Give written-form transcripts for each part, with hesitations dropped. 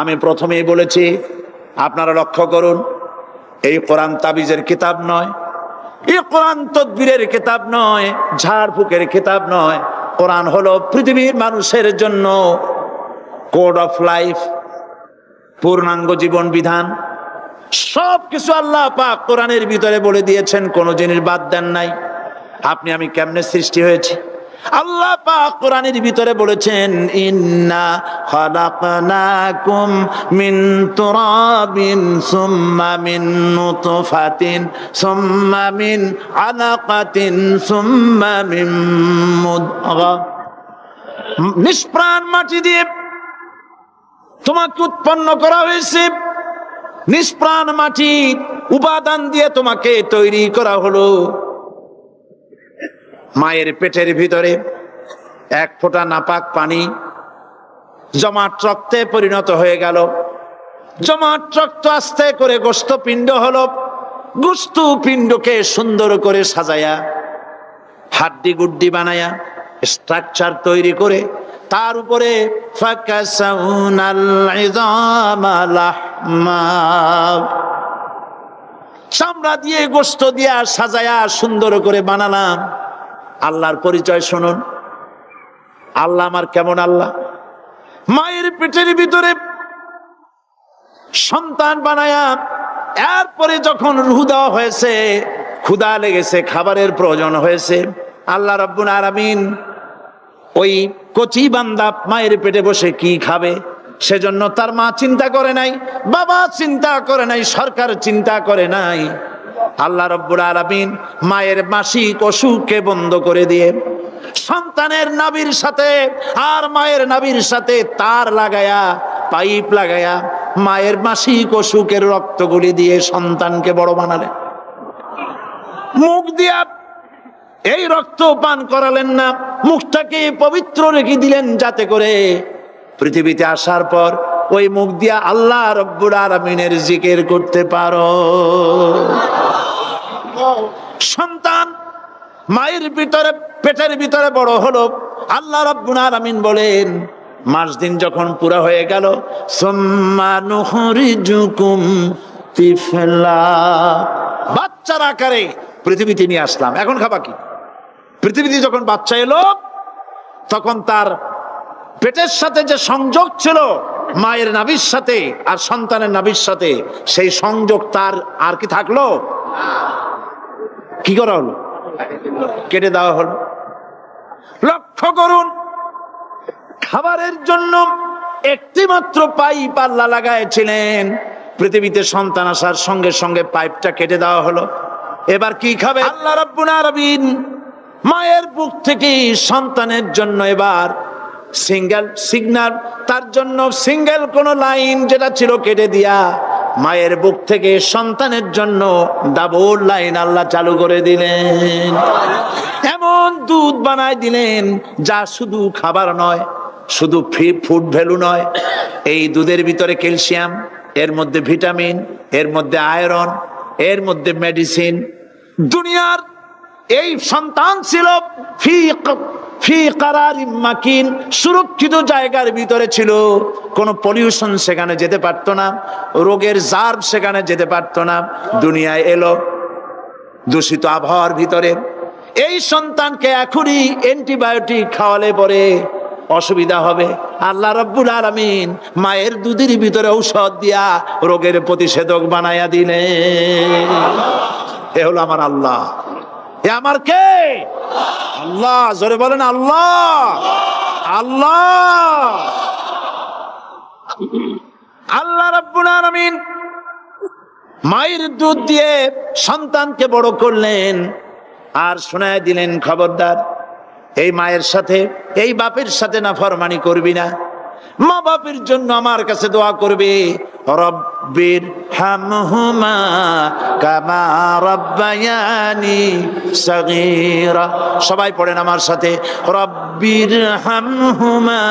আমি প্রথমেই বলেছি, আপনারা লক্ষ্য করুন, এই কোরআন তাবিজের কিতাব নয়, এই কোরআন তদবিরের কিতাব নয়, ঝাড়ফুঁকের কিতাব নয়। কোরআন হলো পৃথিবীর মানুষের জন্য কোড অফ লাইফ, পূর্ণাঙ্গ জীবন বিধান। সবকিছু আল্লাহ পাক কোরআনের ভিতরে বলে দিয়েছেন, কোনো জিনিস বাদ দেন নাই। আপনি আমি কেমনে সৃষ্টি হয়েছি আল্লাহ পাক কোরআনের ভিতরে বলেছেন, ইন্না খালাকনাকুম মিন তুরাবিন সুম্মা মিন নুতফাতিন সুম্মা মিন আলাকাতিন সুম্মা মিন মুদগা। নিষ্প্রাণ মাটি দিয়ে তোমাকে উৎপন্ন করা হয়েছে, নিষ্প্রাণ মাটি উপাদান দিয়ে তোমাকে তৈরি করা হলো। মায়ের পেটের ভিতরে এক ফোঁটা নাপাক পানি জমাট রক্তে পরিণত হয়ে গেল। জমাট রক্ত আস্তে করে গোস্ত পিণ্ড হলো। গোস্ত পিণ্ডকে সুন্দর করে সাজায়া, হাড্ডি গুড্ডি বানায়া, স্ট্রাকচার তৈরি করে তার উপরে চামড়া দিয়ে গোস্ত দিয়া সাজায়া সুন্দর করে বানালাম। আল্লাহর পরিচয় শুনুন, আল্লাহ আমার কেমন আল্লাহ। মায়ের পেটের ভিতরে সন্তান বানায়া এরপরে যখন রূহ দেওয়া হয়েছে, ক্ষুধা লেগেছে, খাবারের প্রয়োজন হয়েছে, আল্লাহ রাব্বুল আলামিন ওই কচি বান্দা মায়ের পেটে বসে কি খাবে, সেজন্য তার মা চিন্তা করে নাই, বাবা চিন্তা করে নাই, সরকার চিন্তা করে নাই। আল্লাহ রাব্বুল আলামিন মায়ের মাসিক অসুখকে বন্ধ করে দিয়ে সন্তানের নাভির সাথে আর মায়ের নাভির সাথে তার লাগায়া, পাইপ লাগায়া মায়ের মাসিক অসুখের রক্তগুলি দিয়ে সন্তানকে বড় বানালেন। মুখ দিয়া এই রক্ত পান করালেন না, মুখটাকে পবিত্র রেখে দিলেন যাতে করে পৃথিবীতে আসার পর ওই মুখ দিয়া আল্লাহ রাব্বুল আলামিনের জিকির করতে পারো। সন্তান মায়ের ভিতরে পেটের ভিতরে বড় হলো। আল্লাহ রাব্বুল আলামিন বলেন, মাস দিন যখন পুরা হয়ে গেল, সুম্মা নুখরিজুকুম তিফলা, বাচ্চার আকারে পৃথিবীতে নিয়ে আসলাম। এখন খাবা কি? পৃথিবীতে যখন বাচ্চা এলো, তখন তার পেটের সাথে যে সংযোগ ছিল মায়ের নাভির সাথে আর সন্তানের নাভির সাথে, সেই সংযোগ তার আর কি থাকলো? কি করা হলো? কেটে দেওয়া হলো। লক্ষ্য করুন, খাবারের জন্য একটি মাত্র পাইপ আল্লাহ লাগাইছিলেন, পৃথিবীতে সন্তান আসার সঙ্গে সঙ্গে পাইপটা কেটে দেওয়া হলো। এবার কি খাবে? আল্লাহ রাব্বুল আলামিন মায়ের বুক থেকে সন্তানের জন্য এবার সিঙ্গেল সিগন্যাল, তার জন্য সিঙ্গেল কোন লাইন যেটা ছিল কেটে দিয়া মায়ের বুক থেকে সন্তানের জন্য ডাবল লাইন আল্লাহ চালু করে দিলেন। এমন দুধ বানায় দিলেন যা শুধু খাবার নয়, শুধু ফুড ভ্যালু নয়। এই দুধের ভিতরে ক্যালসিয়াম, এর মধ্যে ভিটামিন, এর মধ্যে আয়রন, এর মধ্যে মেডিসিন। দুনিয়ার এই সন্তান ছিল ফি কারারিম মাকিন, সুরক্ষিত জায়গার ভিতরে ছিল। কোনো পলিউশন সেখানে যেতে পারতো না, রোগের জার্ম সেখানে যেতে পারতো না। দুনিয়ায় এলো দূষিত আবহাওয়ার ভিতরে। এই সন্তানকে এখনই অ্যান্টিবায়োটিক খাওয়ালে পরে অসুবিধা হবে। আল্লাহ রাব্বুল আলামিন মায়ের দুধের ভিতরে ঔষধ দিয়া রোগের প্রতিষেধক বানায়া দিলেন। এ হলো আমার আল্লাহ। এ আমার কে? আল্লাহ। জোরে বলেন আল্লাহ। আল্লাহ আল্লাহ রাব্বুল আলামিন মায়ের দুধ দিয়ে সন্তানকে বড় করলেন আর শোনায় দিলেন, খবরদার এই মায়ের সাথে, এই বাপের সাথে নাফরমানি করবি না। মা বাপের জন্য আমার কাছে দোয়া করবে, রব্বির হামহুমা কামা রাব্বায়ানি সগীরা। সবাই পড়েন আমার সাথে, রব্বির হামহুমা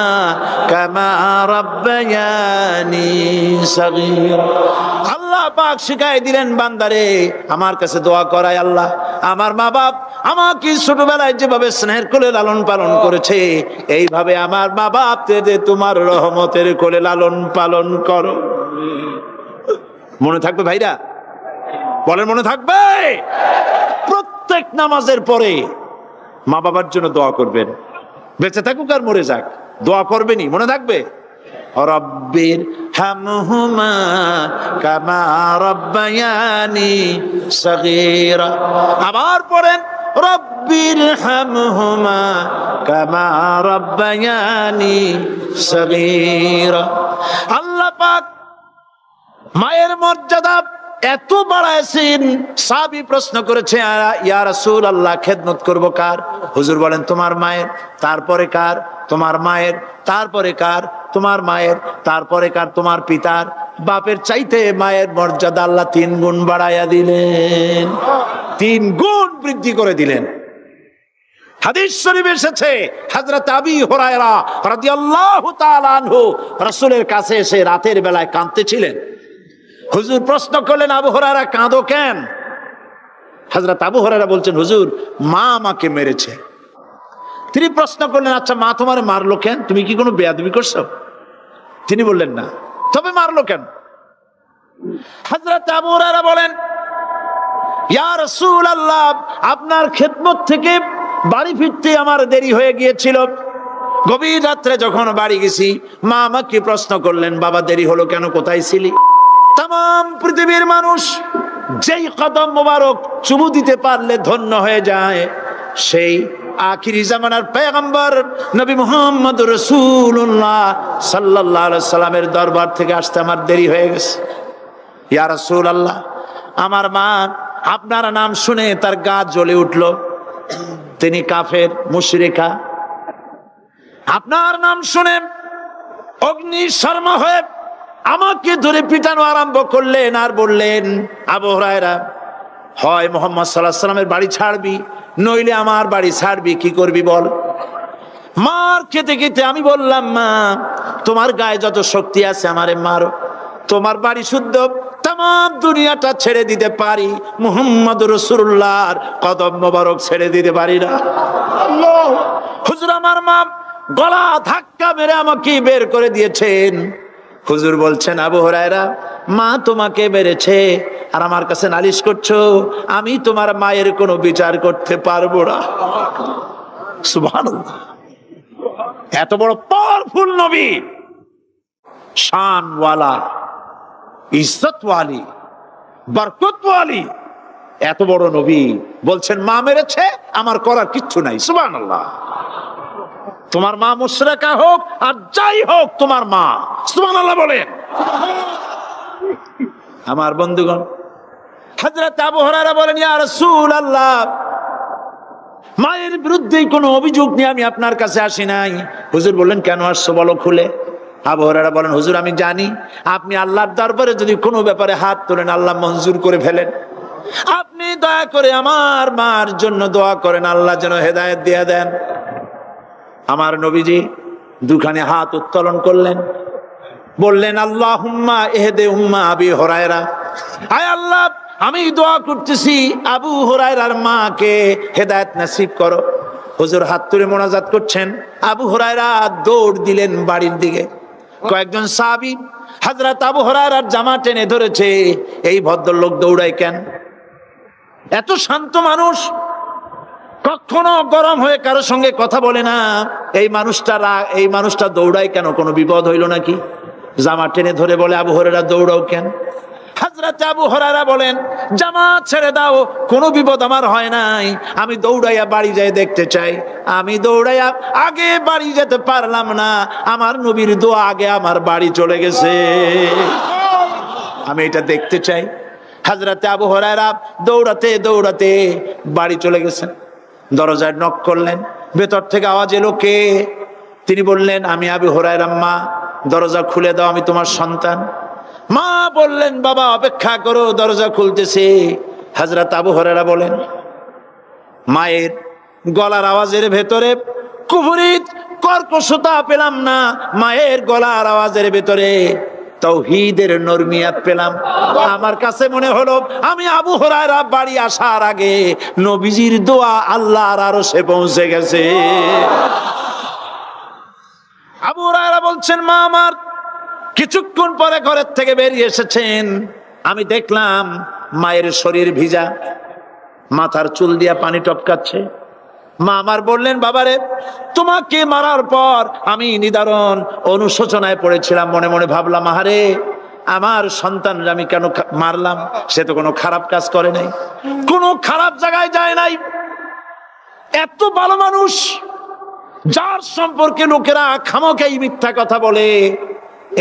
কামা রাব্বায়ানি সগীরা। আল্লাহ আল্লাহ পাক শিখাই দিলেন বান্দারে আমার কাছে দোয়া করায় আল্লাহ আমার মা বাপ আমাকে ছোটবেলায় যেভাবে স্নেহের কোলে লালন পালন করেছে এইভাবে আমার মা বাপ তোমার রহমতের কোলে লালন পালন করো। মনে থাকবে ভাইরা? বলেন মনে থাকবে? প্রত্যেক নামাজের পরে মা বাবার জন্য দোয়া করবেন, বেঁচে থাকুক আর মরে যাক দোয়া করবেনই, মনে থাকবে? রব্বির হামহুমা কামা রব্বায়ানি সগীরা। আবার পড়েন রব্বির হামহুমা কামা রব্বায়ানি সগীরা। আল্লাহ পাক মায়ের মর্যাদা এত বাড়াইছেন, সাহাবী প্রশ্ন করেছে ইয়া রাসূলুল্লাহ খেদমত করব কার? হুজুর বলেন তোমার মায়ের, তারপরে কার? তোমার মায়ের, তারপরে কার? তোমার মায়ের, তারপরে কার? তোমার পিতার। বাপের চাইতে মায়ের মর্যাদা আল্লাহ 3 গুণ বাড়াইয়া দিলেন, 3 গুণ বৃদ্ধি করে দিলেন। হাদিস শরীফে এসেছে হযরত আবী হুরায়রা রাদিয়াল্লাহু তাআলা আনহু রাসূলের কাছে এসে রাতের বেলায় কাঁদতেছিলেন। হুজুর প্রশ্ন করলেন আবু হুরায়রা কাঁদো কেন? হযরত আবু হুরায়রা বলছেন হুজুর মা আমাকে মেরেছে। তিনি প্রশ্ন করলেন আচ্ছা মা তোমারে মারলো কেন? তুমি কি কোনো বেয়াদবি করছো? তিনি বললেন না। তবে মারলো কেন? হযরত আবু হুরায়রা বলেন ইয়া রাসূলুল্লাহ আপনার খেদমত থেকে বাড়ি ফিরতে আমার দেরি হয়ে গিয়েছিল। গভীর রাত্রে যখন বাড়ি গেছি মা আমাকে প্রশ্ন করলেন বাবা দেরি হলো কেন, কোথায় ছিলি? তাম পৃথিবীর মানুষ যেই কদম মোবারক চুমু দিতে পারলে ধন্য হয়ে যায় সেই আখিরি জামানার পয়গম্বর নবী মুহাম্মদ রাসূলুল্লাহ সাল্লাল্লাহু আলাইহি সাল্লামের দরবার থেকে আসতে আমার দেরি হয়ে গেছে। ইয়া রাসূলুল্লাহ আমার মা আপনার নাম শুনে তার গা জ্বলে উঠল, তিনি কাফের মুশরিকা। আপনার নাম শুনে অগ্নি শর্মা হয়ে আমাকে ধরে পিটানো আরম্ভ করলেন আর বললেন আবু হুরায়রা হয় মুহাম্মদ সাল্লাল্লাহু আলাইহি সাল্লামের বাড়ি ছাড়বি নইলে আমার বাড়ি ছাড়বি, কি করবি বল? মার খেতে খেতে আমি বললাম মা তোমার গায়ে যত শক্তি আছে আমারে মারো, তোমার বাড়ি শুদ্ধ তাম দুনিয়াটা ছেড়ে দিতে পারি, মুহাম্মদ রাসূলুল্লাহর কদম মোবারক ছেড়ে দিতে পারি না। আল্লাহ হুজুর আমার মা গলা ধাক্কা মেরে আমাকে বের করে দিয়েছেন। হুজুর বলছেন আবু হুরায়রা মা তোমাকে মেরেছে আর আমার কাছে নালিশ করছো, আমি তোমার মায়ের কোনো বিচার করতে পারবো না। সুবহানাল্লাহ, এত বড় পাওয়ারফুল নবী, শানওয়ালা, ইজ্জতওয়ালি, বরকতওয়ালি, এত বড় নবী বলছেন মা মেরেছে আমার করার কিচ্ছু নাই। সুবহানাল্লাহ, তোমার মা মুশরিকা হোক আর যাই হোক তোমার মা। সুবহানাল্লাহ বলেন। আমার বন্ধুগণ হযরত আবু হুরায়রা বলেন ইয়া রাসূলুল্লাহ মায়ের বিরুদ্ধে কোনো অভিযোগ নিয়ে আমি আপনার কাছে আসি নাই। হুজুর বললেন কেন আসছো বলো খুলে। আবু হুরায়রা বলেন হুজুর আমি জানি আপনি আল্লাহর দরবারে যদি কোনো ব্যাপারে হাত তোলেন আল্লাহ মঞ্জুর করে ফেলেন, আপনি দয়া করে আমার মার জন্য দোয়া করেন আল্লাহ যেন হেদায়েত দিয়ে দেন। আমার নবীজি দুখানে হাত উত্তোলন করলেন, বললেন আল্লাহুম্মা ইহদি উম্মা আবি হুরায়রা, আয় আল্লাহ আমি দোয়া করতেছি আবু হুরায়রার মাকে হেদায়েত নসিব করো। হুজুর হাত তুলে মোনাজাত করছেন, আবু হুরায়রা দৌড় দিলেন বাড়ির দিকে। কয়েকজন সাহাবী হযরত আবু হুরায়রার জামা টেনে ধরেছে, এই ভদ্রলোক দৌড়ায় কেন? এত শান্ত মানুষ, কখনো গরম হয়ে কারো সঙ্গে কথা বলে না, এই মানুষটা দৌড়ায় কেন? কোনো বিপদ হইল নাকি? জামা টেনে ধরে বলে আবু হুরায়রা দৌড়াও কেন? হযরত আবু হুরায়রা বলেন জামা ছেড়ে দাও, কোনো বিপদ আমার হয় নাই, আমি দৌড়াইয়া বাড়ি যাই দেখতে চাই। আমি দৌড়াইয়া আগে বাড়ি যেতে পারলাম না, আমার নবীর দোয়া আগে আমার বাড়ি চলে গেছে, আমি এটা দেখতে চাই। হযরত আবু হুরায়রা দৌড়াতে দৌড়াতে বাড়ি চলে গেছেন। দরজায় নক করলেন, ভেতর থেকে আওয়াজ এলো কে? তিনি বললেন আমি আবু হুরায়রা, মা দরজা খুলে দাও, আমি তোমার সন্তান। মা বললেন বাবা অপেক্ষা করো, দরজা খুলতেছে। হযরত আবু হুরায়রা বলেন মায়ের গলার আওয়াজের ভেতরে কুফরি কর্কশতা পেলাম না, মায়ের গলার আওয়াজের ভেতরে তাওহীদের নরমিয়াত পেলাম। আমার কাছে মনে হলো আমি আবু হুরায়রা বাড়ি আসার আগে নবীজির দোয়া আল্লাহর আরশে পৌঁছে গেছে। আবু হুরায়রা বলছেন, মা আমার কিছুক্ষণ পরে ঘরের থেকে বেরিয়ে এসেছেন, আমি দেখলাম মায়ের শরীর ভিজা, মাথার চুল দিয়া পানি টপকাচ্ছে। মা আমার বললেন, বাবারে তোমাকে মারার পর আমি নিদারুণ অনুশোচনায় পড়েছিলাম, মনে মনে ভাবলাম, আহারে আমার সন্তান আমি কেন মারলাম? সে তো কোনো খারাপ কাজ করে নাই, কোনো খারাপ জায়গায় যায় নাই, এত ভালো মানুষ যার সম্পর্কে লোকেরা খামোখাই মিথ্যা কথা বলে,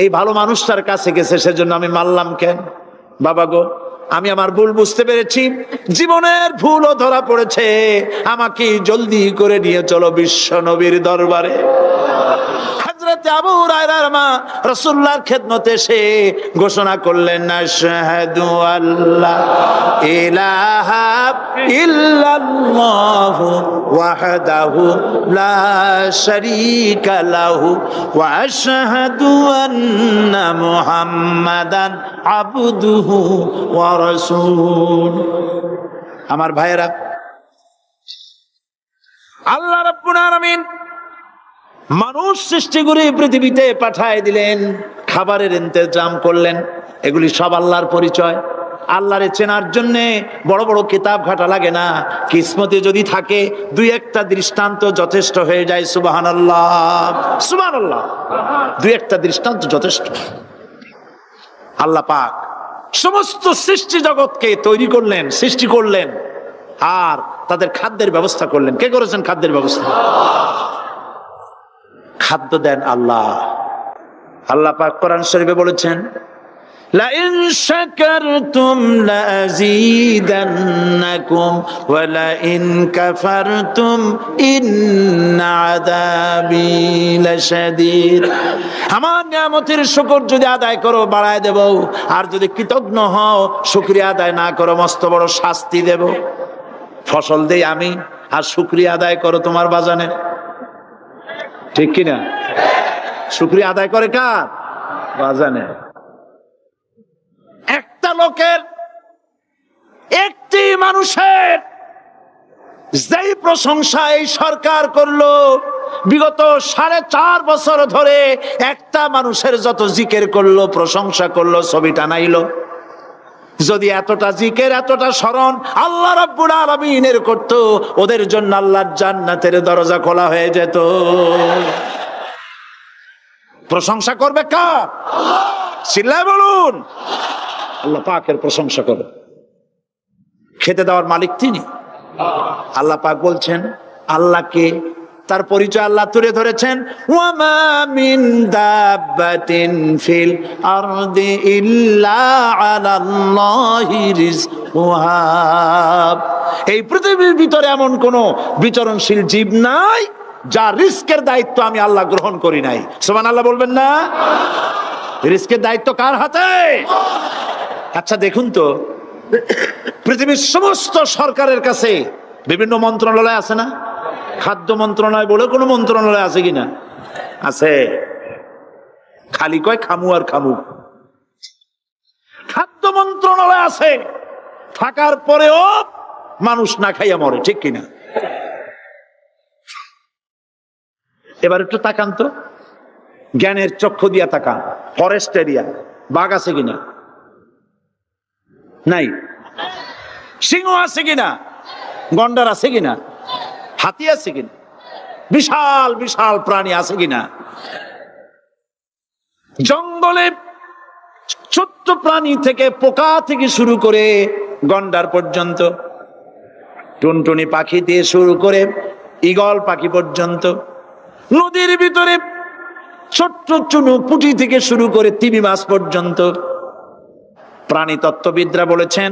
এই ভালো মানুষটার কাছে গেছে, সেজন্য আমি মারলাম কেন? বাবা গো, আমি আমার ভুল বুঝতে পেরেছি, জীবনের ভুলও ধরা পড়েছে, আমাকে জলদি করে নিয়ে চলো বিশ্ব নবীর দরবারে। হযরত আবু হুরায়রার মা রাসূলুল্লাহর খেদমতে এসে ঘোষণা করলেন, আশহাদু আল্লা ইলাহা ইল্লাল্লাহু ওয়াহদাহু লা শারীকা লাহু ওয়া আশহাদু আন্না মুহাম্মাদান আবদুহু ওয়া রাসূলুহু। আমার ভাইয়েরা, আল্লাহ রাব্বুল আলামিন মানুষ সৃষ্টি করে পৃথিবীতে পাঠায় দিলেন, খাবারের ইন্তজাম করলেন, এগুলি সব আল্লাহর পরিচয়। আল্লাহরে চেনার জন্য বড় বড় কিতাব ঘাটা লাগে না, কিসমতে যদি থাকে দুই একটা দৃষ্টান্ত যথেষ্ট হয়ে যায়। সুবহানাল্লাহ, সুবহানাল্লাহ, দুই একটা দৃষ্টান্ত যথেষ্ট। আল্লাহ পাক সমস্ত সৃষ্টি জগৎকে তৈরি করলেন, সৃষ্টি করলেন, আর তাদের খাদ্যের ব্যবস্থা করলেন। কে করেছেন খাদ্যের ব্যবস্থা? খাদ্য দেন আল্লাহ। আল্লাহ পাক কোরআন শরীফে বলেছেন, লা ইন শাকারতুম লাযীদান্নাকুম ওয়া লা ইন কাফারতুম ইন্না আযাবি লাশাদীদ। আমার নিয়ামতের শুকর যদি আদায় করো বাড়ায় দেব, আর যদি কৃতজ্ঞ হও শুকরিয়া আদায় না করো মস্ত বড় শাস্তি দেব। ফসল দেই আমি, আর শুকরিয়া আদায় করো তোমার বাজানে, ঠিক কিনা? শুকরিয়া আদায় করে কার? বাজানে। একটা লোকের, একটি মানুষের যেই প্রশংসা এই সরকার করলো, বিগত 4.5 বছর ধরে একটা মানুষের যত জিকির করলো, প্রশংসা করলো, ছবি টানাইলো, যদি এতটা জিকির এতটা স্মরণ আল্লাহ রাব্বুল আলামিনের করত, ওদের জন্য আল্লাহর জান্নাতের দরজা খোলা হয়ে যেত। প্রশংসা করবে কার? চিল্লায় বলুন, আল্লাহ পাকের প্রশংসা করবে। খেতে দেওয়ার মালিক তিনি। আল্লাহ পাক বলছেন, আল্লাহকে, তার পরিচয় আল্লাহ তুলে ধরেছেন, ওয়ামা মিন দাব্বাতিন ফিল আরদি ইল্লা আলাল্লাহি রিজকুহা। এই পৃথিবীর ভিতরে এমন কোন বিচরণশীল জীব নাই যার রিস্কের দায়িত্ব আমি আল্লাহ গ্রহণ করি নাই। সুবহানাল্লাহ বলবেন না? রিস্কের দায়িত্ব কার হাতে? আচ্ছা দেখুন তো, পৃথিবীর সমস্ত সরকারের কাছে বিভিন্ন মন্ত্রণালয় আছে না? খাদ্য মন্ত্রণালয় বলে কোনো মন্ত্রণালয় আছে কিনা? আছে। খালি কয় খামু আর খামু। খাদ্য মন্ত্রণালয় আছে, থাকার পরেও মানুষ না খাইয়া মরে, ঠিক কিনা? এবার একটু তাকান তো, জ্ঞানের চক্ষু দিয়া তাকান, ফরেস্ট এরিয়া, বাঘ আছে কিনা? নাই। সিংহ আছে কিনা? গন্ডার আছে কিনা? হাতি আছে কিনা? বিশাল বিশাল প্রাণী আছে কিনা? জঙ্গলে ছোট্ট প্রাণী থেকে, পোকা থেকে শুরু করে গন্ডার পর্যন্ত, টুনটুনি পাখি দিয়ে শুরু করে ঈগল পাখি পর্যন্ত, নদীর ভিতরে ছোট্ট চুনু পুঁটি থেকে শুরু করে তিমি মাছ পর্যন্ত। প্রাণী তত্ত্ববিদরা বলেছেন,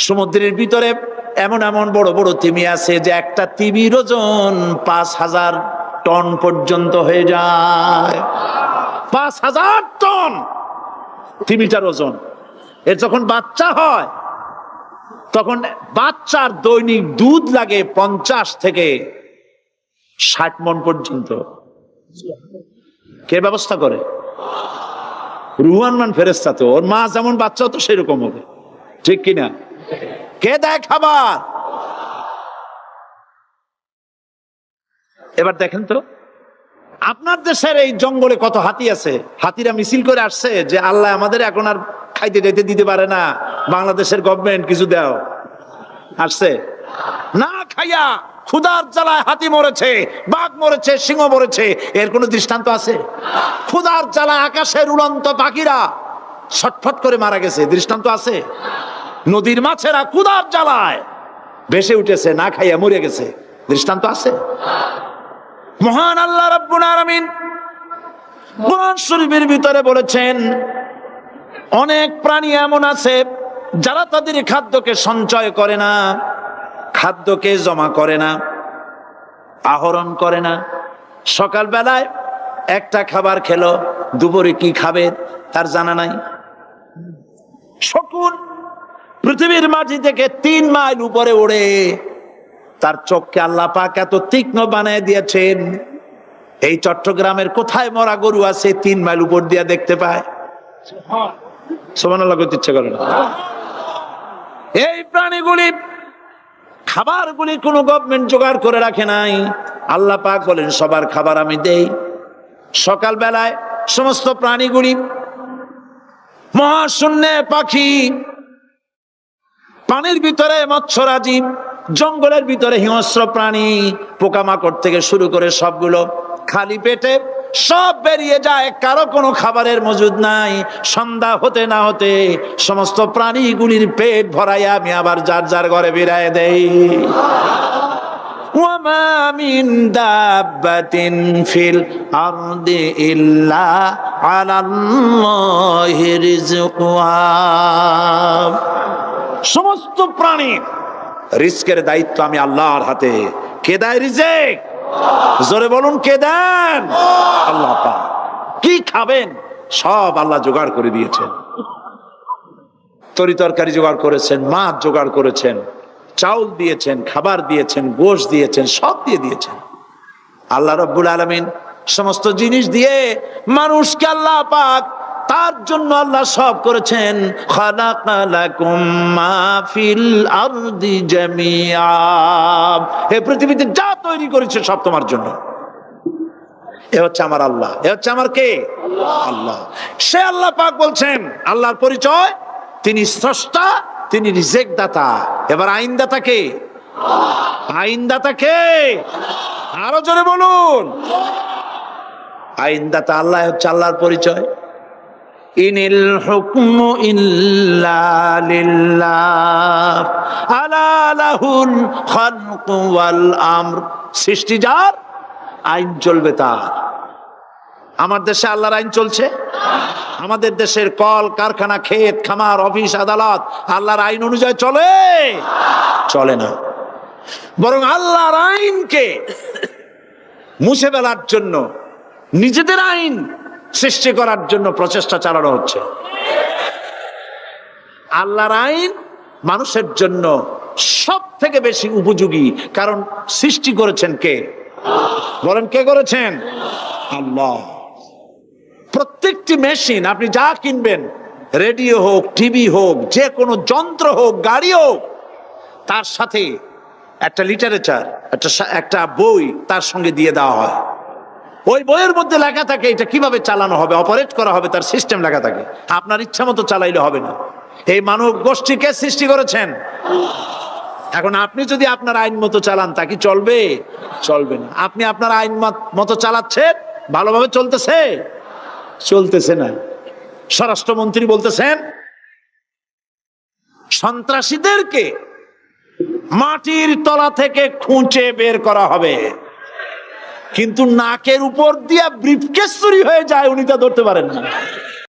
সমুদ্রের ভিতরে এমন এমন বড় বড় তিমি আছে যে একটা তিমির ওজন 5000 টন পর্যন্ত হয়ে যায়। 5000 টন তিমিটার ওজন। এর যখন বাচ্চা হয়, তখন বাচ্চার দৈনিক দুধ লাগে 50 থেকে 60 মণ পর্যন্ত। কে ব্যবস্থা করে? রুহান ফেরেশতা তো, ওর মা যেমন বাচ্চাও তো সেরকম হবে, ঠিক কিনা? কে দেয় খাবার? এবার দেখেন তো, আপনার দেশের এই জঙ্গলে কত হাতি আছে, হাতিরা মিছিল করে আসছে যে আল্লাহ আমাদের এখন আর খাইতে যাইতে দিতে পারে না, বাংলাদেশের গভর্নমেন্ট কিছু দাও। আসছে না, খাইয়া ক্ষুধার জ্বালায় হাতি মরেছে, বাঘ মরেছে, সিংহ মরেছে, এর কোন দৃষ্টান্ত আছে? ক্ষুধার জ্বালায় আকাশের উড়ন্ত পাখিরা ছটফট করে মারা গেছে, দৃষ্টান্ত আছে? নদীর মাছেরা ক্ষুধার জ্বালায় ভেসে উঠেছে, না খাইয়া মরে গেছে, দৃষ্টান্ত আছে? মহান আল্লাহ রাব্বুল আলামিন কোরআন শরীফের ভিতরে বলেছেন, অনেক প্রাণী এমন আছে যারা তাদের খাদ্যকে সঞ্চয় করে না, খাদ্যকে জমা করে না, আহরণ করে না। সকাল বেলায় একটা খাবার খেলো, দুপুরে কি খাবে তার জানা নাই। শকুন পৃথিবীর মাটি থেকে 3 মাইল উপরে ওড়ে, তার চোখকে আল্লাহ পাক এত তীক্ষ্ণ বানিয়ে দিয়েছেন, এই চট্টগ্রামের কোথায় মরা গরু আছে 3 মাইল উপর দিয়ে দেখতে পায়? সুবহানাল্লাহ করতে ইচ্ছে করে না। এই প্রাণীগুলি খাবারগুলি কোনো গভর্নমেন্ট জোগাড় করে রাখে নাই, আল্লাহ পাক বলেন সবার খাবার আমি দেই। সকাল বেলায় সমস্ত প্রাণীগুলি, মহাশূন্যে পাখি, পানির ভিতরে মৎস্যরাজি, জঙ্গলের ভিতরে হিংস্র প্রাণী, পোকামাকড় থেকে শুরু করে সবগুলো খালি পেটে সব বেরিয়ে যায়, কারো কোনো খাবারের মজুদ নাই। সন্ধ্যা হতে না হতে সমস্ত প্রাণীগুলির পেট ভরাইয়া আমি আবার যার যার ঘরে বেরায় দেই। ওয়ামা মিন দাব্বাতিন ফিল আরদি ইল্লা আলাল্লাহি রিজকুহা। সমস্ত প্রাণী রিজকের দায়িত্ব আমি আল্লাহর হাতে। কে দেয় রিজেক? জোরে বলুন, কে দেন? আল্লাহ পাক। কি খাবেন সব আল্লাহ জোগাড় করে দিয়েছেন। তরি তরকারি জোগাড় করেছেন, মাছ জোগাড় করেছেন, চাউল দিয়েছেন, খাবার দিয়েছেন, গোশত দিয়েছেন, সব দিয়ে দিয়েছেন। আল্লাহ রাব্বুল আলামিন সমস্ত জিনিস দিয়ে মানুষকে আল্লাহ পাক তার জন্য আল্লাহ সব করেছেন। খালাকালাকুম মা ফিল আরদি জামিআ, এই পৃথিবীতে যা তৈরি করেছে সব তোমার জন্য। এ হচ্ছে আমার আল্লাহ, এ হচ্ছে আমার কে? আল্লাহ। সে আল্লাহ পাক বলছেন, আল্লাহর পরিচয়, তিনি স্রষ্টা, তিনি রিজেক দাতা। এবার আইনদাতা কে? আইনদাতা কে? আরো জোরে বলুন। আইনদাতা আল্লাহ হচ্ছে আল্লাহর পরিচয়। ইনিল হুকমু ইল্লা লিল্লাহ আলা লাহুল খালকু ওয়াল আমর। সৃষ্টি যার, আইন চলবে তার। আমার দেশে আল্লাহর আইন চলছে? আমাদের দেশের কল কারখানা, ক্ষেত খামার, অফিস আদালত আল্লাহর আইন অনুযায়ী চলে? চলে না। বরং আল্লাহর আইনকে মুছে ফেলার জন্য, নিজেদের আইন সৃষ্টি করার জন্য প্রচেষ্টা চালানো হচ্ছে। আল্লাহর আইন মানুষের জন্য সব থেকে বেশি উপযোগী, কারণ সৃষ্টি করেছেন কে? বলেন, কে করেছেন? আল্লাহ। প্রত্যেকটি মেশিন আপনি যা কিনবেন, রেডিও হোক, টিভি হোক, যে কোনো যন্ত্র হোক, গাড়ি হোক, তার সাথে একটা লিটারেচার, একটা বই তার সঙ্গে দিয়ে দেওয়া হয়। ওই বইয়ের মধ্যে লেখা থাকে এটা কিভাবে চালানো হবে, অপারেট করা হবে, তার সিস্টেম লেখা থাকে। আপনার ইচ্ছা মতো চালাইলে হবে না। এই মানব গোষ্ঠীকে সৃষ্টি করেছেন। এখন আপনি যদি আপনার আইন মতো চালান, তা কি চলবে? চলবে না। আপনি আপনার আইন মতো চালাচ্ছেন, ভালোভাবে চলতেছে? চলতেছে না। স্বরাষ্ট্রমন্ত্রী বলতেছেন সন্ত্রাসীদেরকে মাটির তলা থেকে খুঁজে বের করা হবে, কিন্তু নাকের উপর দিয়ে ব্রিফকেস চুরি হয়ে যায়, উনি তা ধরতে পারেন না।